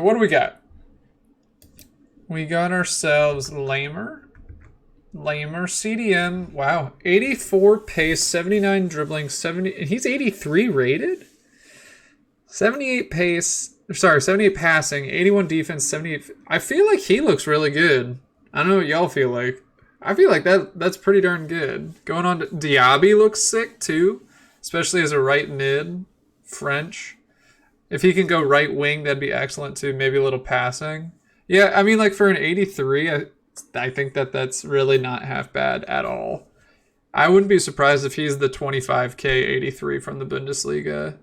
what do we got? We got ourselves Lamer CDM. Wow. 84 pace, 79 dribbling, 70. He's 83 rated? 78 pace. Sorry, 78 passing, 81 defense, 78. I feel like he looks really good. I don't know what y'all feel like. I feel like that's pretty darn good. Going on to Diaby looks sick too, especially as a right mid, French. If he can go right wing, that'd be excellent too. Maybe a little passing. Yeah, I mean, like for an 83, I think that's really not half bad at all. I wouldn't be surprised if he's the 25k 83 from the Bundesliga.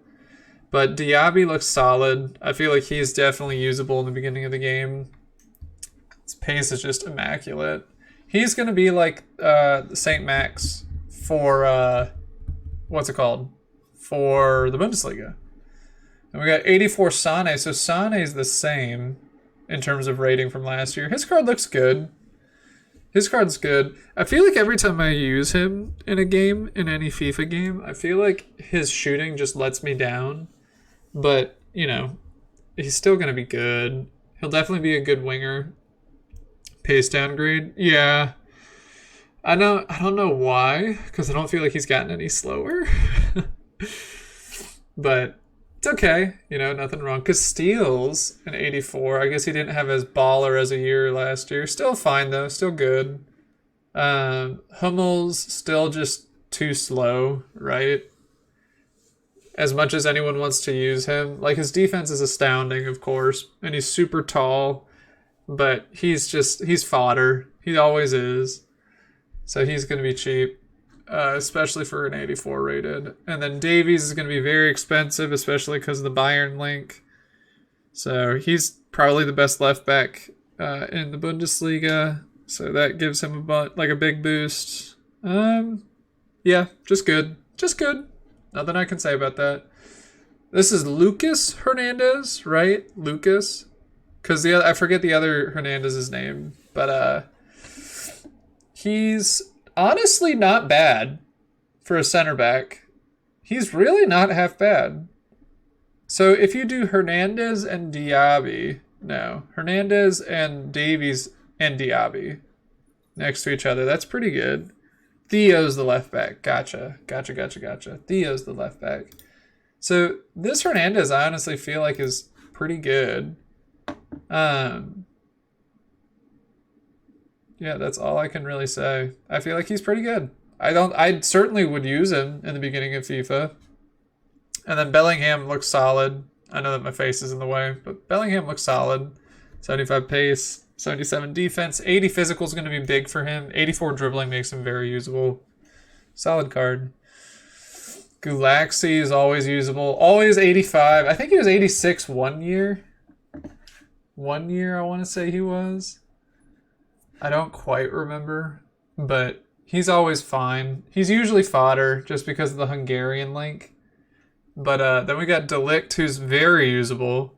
But Diaby looks solid. I feel like he's definitely usable in the beginning of the game. His pace is just immaculate. He's going to be like St. Max for, what's it called? For the Bundesliga. And we got 84 Sane. So Sane's the same in terms of rating from last year. His card looks good. His card's good. I feel like every time I use him in a game, in any FIFA game, I feel like his shooting just lets me down. But, you know, he's still going to be good. He'll definitely be a good winger. Pace downgrade? Yeah. I don't know why, because I don't feel like he's gotten any slower. But it's okay. You know, nothing wrong. Because Steele's an 84. I guess he didn't have as baller as a year last year. Still fine, though. Still good. Hummel's still just too slow, right? As much as anyone wants to use him. Like, his defense is astounding, of course. And he's super tall. But he's fodder. He always is. So he's going to be cheap. Especially for an 84 rated. And then Davies is going to be very expensive, especially because of the Bayern link. So he's probably the best left back in the Bundesliga. So that gives him a big boost. Yeah, just good. Just good. Nothing I can say about that. This is Lucas Hernandez, right? Lucas. Because I forget the other Hernandez's name. But he's honestly not bad for a center back. He's really not half bad. So if you do Hernandez and Diaby, Hernandez and Davies and Diaby next to each other, that's pretty good. Theo's the left back. Gotcha. Theo's the left back. So this Hernandez, I honestly feel like is pretty good. Yeah, that's all I can really say. I feel like he's pretty good. I certainly would use him in the beginning of FIFA. And then Bellingham looks solid. I know that my face is in the way, but Bellingham looks solid. 75 pace, 77 defense, 80 physical is going to be big for him. 84 dribbling makes him very usable. Solid card. Gulaxi is always usable. Always 85. I think he was 86 one year. One year, I want to say he was. I don't quite remember, but he's always fine. He's usually fodder just because of the Hungarian link. But then we got Delict, who's very usable.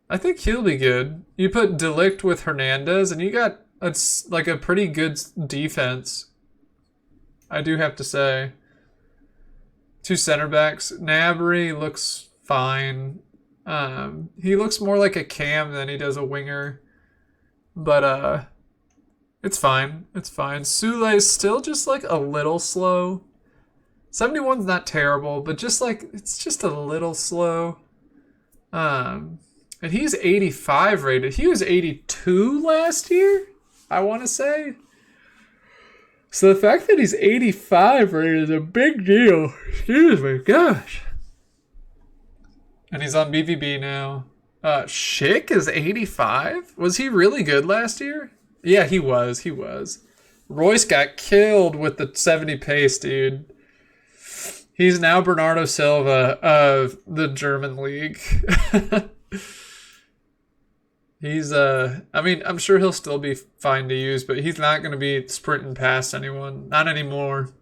I think he'll be good. You put Delict with Hernandez, and you got a pretty good defense. I do have to say. Two center backs. Gnabry looks fine. He looks more like a cam than he does a winger. But it's fine. It's fine. Sule's still just like a little slow. 71's not terrible, but just like it's just a little slow. And he's 85 rated. He was 82 last year, I want to say. So the fact that he's 85 rated is a big deal. Excuse me, gosh. And he's on BVB now. Schick is 85? Was he really good last year? Yeah, he was. Royce got killed with the 70 pace, dude. He's now Bernardo Silva of the German league. He's, I'm sure he'll still be fine to use, but he's not going to be sprinting past anyone. Not anymore.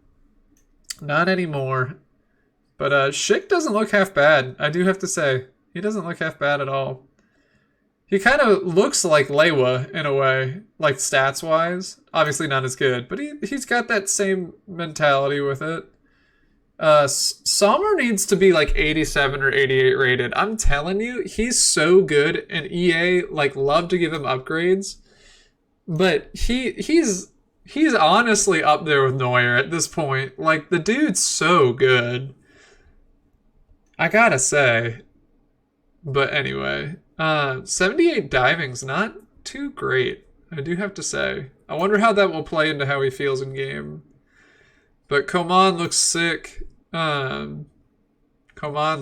But Schick doesn't look half bad, I do have to say. He doesn't look half bad at all. He kind of looks like Lewa in a way, like stats-wise. Obviously not as good, but he's got that same mentality with it. Sommer needs to be like 87 or 88 rated. I'm telling you, he's so good, and EA like love to give him upgrades, but he's honestly up there with Neuer at this point. Like the dude's so good. I gotta say. But anyway, 78 diving's not too great. I do have to say. I wonder how that will play into how he feels in game. But Coman looks sick. Coman's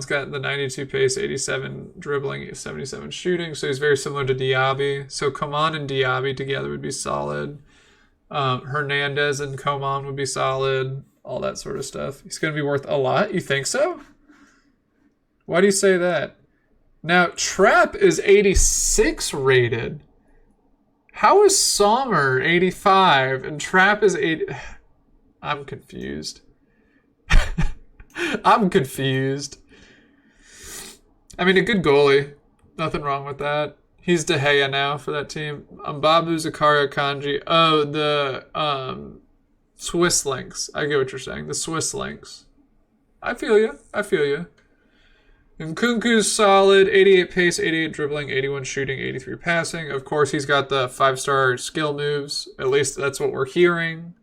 got the 92 pace, 87 dribbling, 77 shooting, so he's very similar to Diaby. So Coman and Diaby together would be solid. Hernandez and Coman would be solid. All that sort of stuff. He's going to be worth a lot? You think so? Why do you say that? Now, Trapp is 86 rated. How is Sommer 85 and Trapp is 80? I'm confused. I'm confused. I mean, a good goalie. Nothing wrong with that. He's De Gea now for that team. Mbabu, Zakaria, Kanji. Oh, the Swiss links. I get what you're saying. The Swiss links. I feel you. I feel you. And Nkunku's solid. 88 pace, 88 dribbling, 81 shooting, 83 passing. Of course, he's got the 5-star skill moves. At least that's what we're hearing.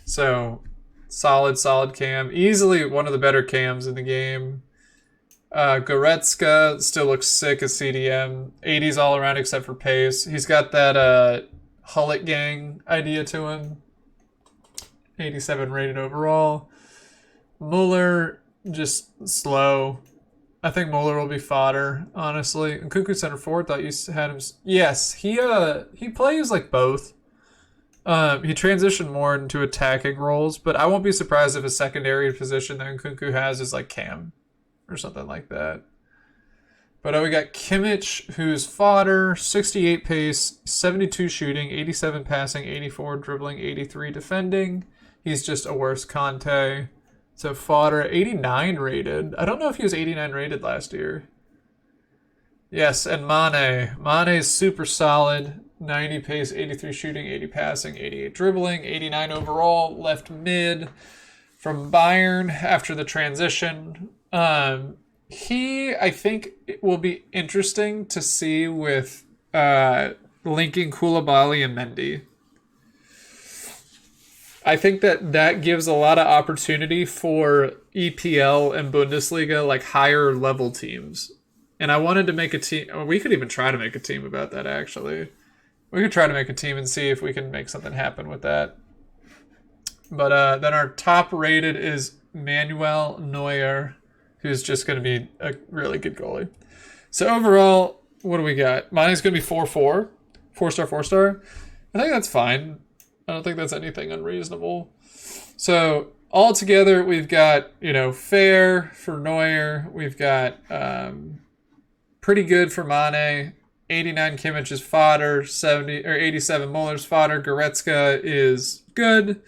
So, solid cam. Easily one of the better cams in the game. Goretzka still looks sick as CDM. 80s all around except for pace. He's got that Hullet gang idea to him. 87 rated overall. Muller, just slow. I think Muller will be fodder, honestly. And Nkunku center forward, thought you had him. Yes, he plays like both. He transitioned more into attacking roles, but I won't be surprised if a secondary position that Nkunku has is like Cam or something like that. But we got Kimmich, who's fodder, 68 pace, 72 shooting, 87 passing, 84 dribbling, 83 defending. He's just a worse Conte. So fodder, 89 rated. I don't know if he was 89 rated last year. Yes, and Mane. Mane's super solid. 90 pace, 83 shooting, 80 passing, 88 dribbling, 89 overall. Left mid from Bayern after the transition. I think it will be interesting to see with linking Koulibaly and Mendy. I think that gives a lot of opportunity for EPL and Bundesliga, like higher level teams. And I wanted to make a team. We could even try to make a team about that, actually. We could try to make a team and see if we can make something happen with that. But then our top rated is Manuel Neuer, who's just going to be a really good goalie. So overall, what do we got? Mine's going to be 4-4. 4-star, 4-star. I think that's fine. I don't think that's anything unreasonable. So all together, we've got, fair for Neuer. We've got pretty good for Mane. 89 Kimmich is fodder. 87 Muller's fodder. Goretzka is good.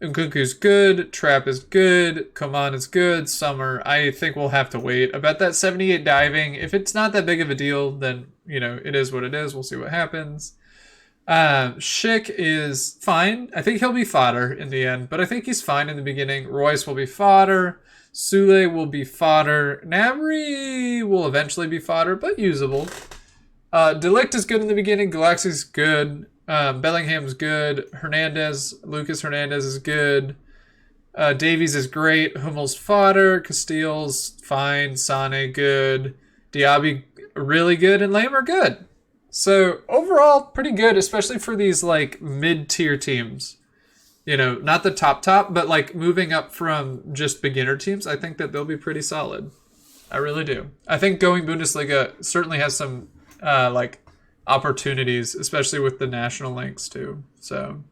Nkunku's good. Trapp is good. Coman is good. Sommer, I think we'll have to wait. About that 78 diving, if it's not that big of a deal, then, it is what it is. We'll see what happens. Schick is fine. I think he'll be fodder in the end, but I think he's fine in the beginning. Royce will be fodder. Sule will be fodder. Gnabry will eventually be fodder, but usable. Delict is good in the beginning. Galaxy's good. Bellingham's good. Lucas Hernandez is good. Davies is great. Hummel's fodder. Castile's fine. Sane good. Diaby really good. And Lamer good. So overall, pretty good, especially for these like mid-tier teams. Not the top, but like moving up from just beginner teams, I think that they'll be pretty solid. I really do. I think going Bundesliga certainly has some like opportunities, especially with the national links too. So